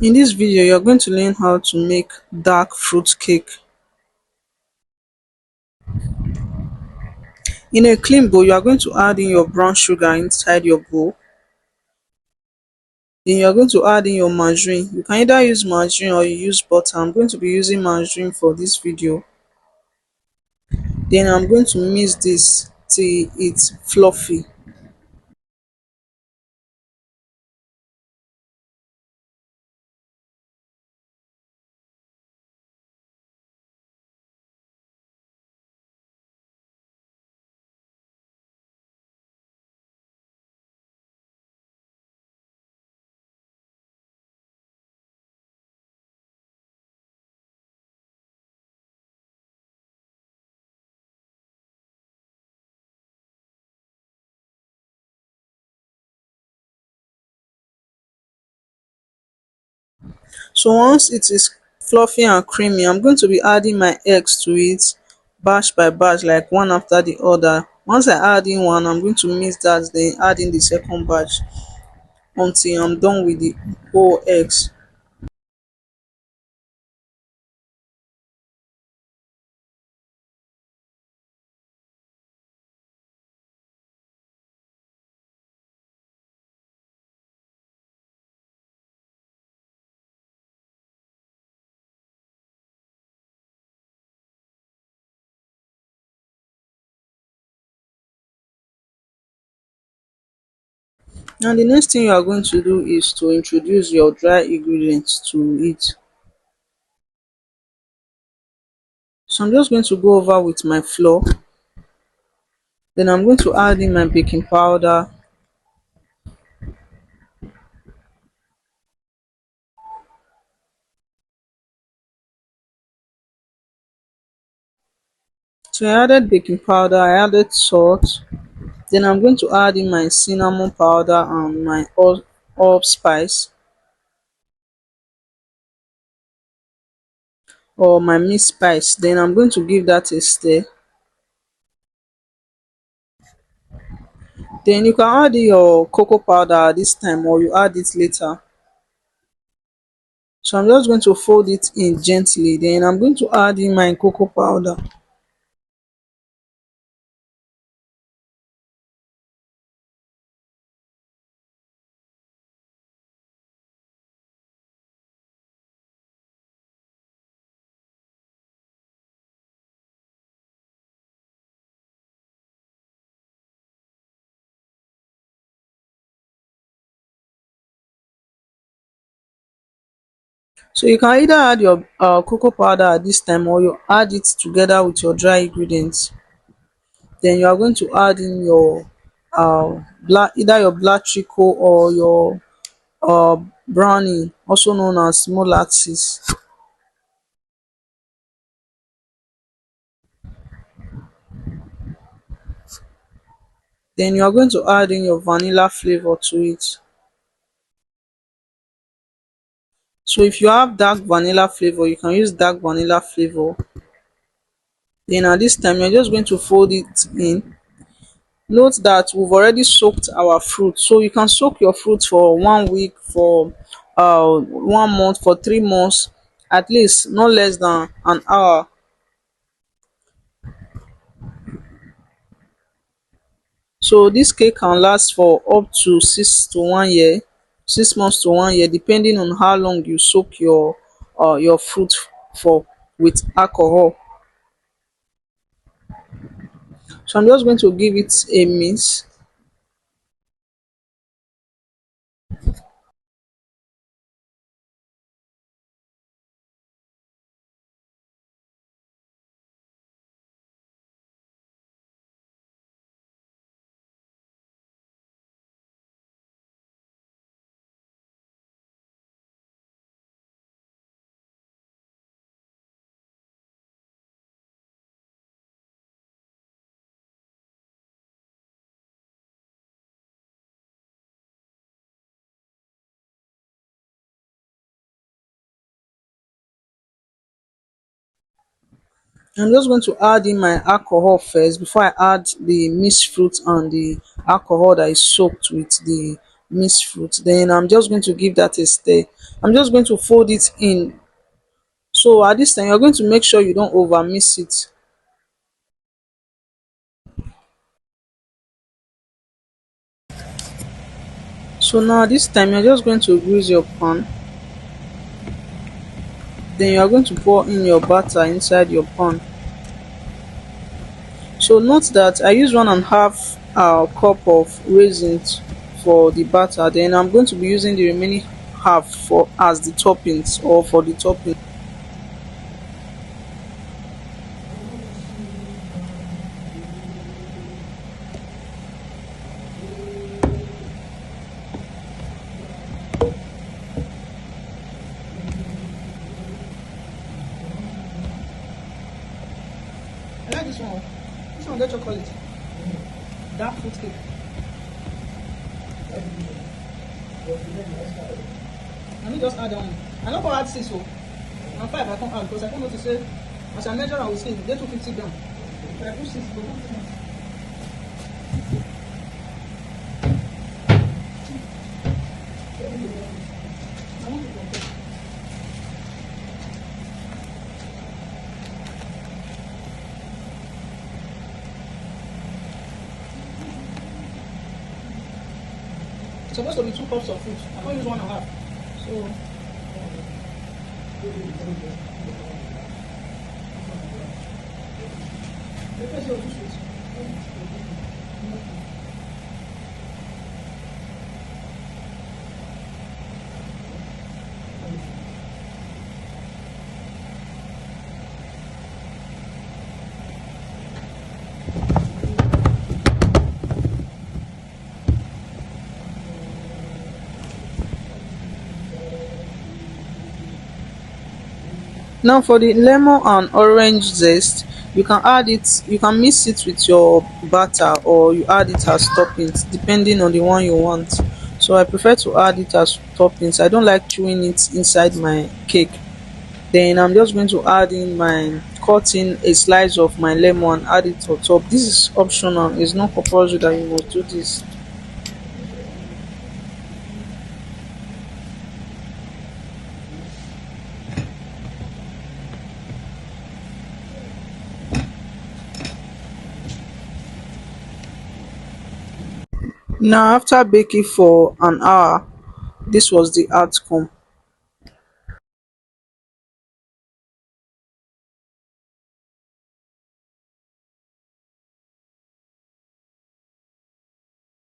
In this video, you're going to learn how to make dark fruit cake. In a clean bowl, you are going to add in your brown sugar inside your bowl. Then you're going to add in your margarine. You can either use margarine or you use butter. I'm going to be using margarine for this video. Then I'm going to mix this till it's fluffy. So once it is fluffy and creamy, I'm going to be adding my eggs to it batch by batch, like one after the other. Once I add in one, I'm going to mix that, then add in the second batch until I'm done with the whole eggs. Now the next thing you are going to do is to introduce your dry ingredients to it. So I'm just going to go over with my flour. Then I'm going to add in my baking powder. So I added baking powder, I added salt. Then I'm going to add in my cinnamon powder and my allspice or my mixed spice. Then I'm going to give that a stir. Then you can add in your cocoa powder at this time or you add it later. So I'm just going to fold it in gently. Then I'm going to add in my cocoa powder. So you can either add your cocoa powder at this time or you add it together with your dry ingredients. Then you are going to add in your either your black treacle or your brownie, also known as molasses. Then you are going to add in your vanilla flavor to it. So if you have dark vanilla flavor, you can use dark vanilla flavor. Then at this time, you're just going to fold it in. Note that we've already soaked our fruit, so you can soak your fruit for 1 week, for 1 month, for 3 months, at least not less than an hour. So this cake can last for up to 6 to 1 year, 6 months to 1 year, depending on how long you soak your fruit for with alcohol. So I'm just going to give it a mix. I'm just going to add in my alcohol first before I add the mixed fruit and the alcohol that is soaked with mixed fruit. Then I'm just going to give that a stir. I'm just going to fold it in. So at this time you're going to make sure you don't over mix it. So now this time you're just going to grease your pan. Then you are going to pour in your batter inside your pan. So note that I use 1.5 cup of raisins for the batter. Then I'm going to be using the remaining half for as the toppings or for the topping. I like this one. This one get chocolate. Dark fruit cake. Let me just add that one. I don't go add 6 so. And 5 I can't add because I can't know to say as I measure I will see get 250 gram. But I put 6 go. It's supposed to be 2 cups of fruit. I can't use 1.5. So now for the lemon and orange zest, you can add it, you can mix it with your batter or you add it as toppings depending on the one you want. So I prefer to add it as toppings. I don't like chewing it inside my cake. Then I'm just going to add in my cut in a slice of my lemon, add it on top. This is optional, it's not compulsory that you must do this. Now after baking for an hour, this was the outcome.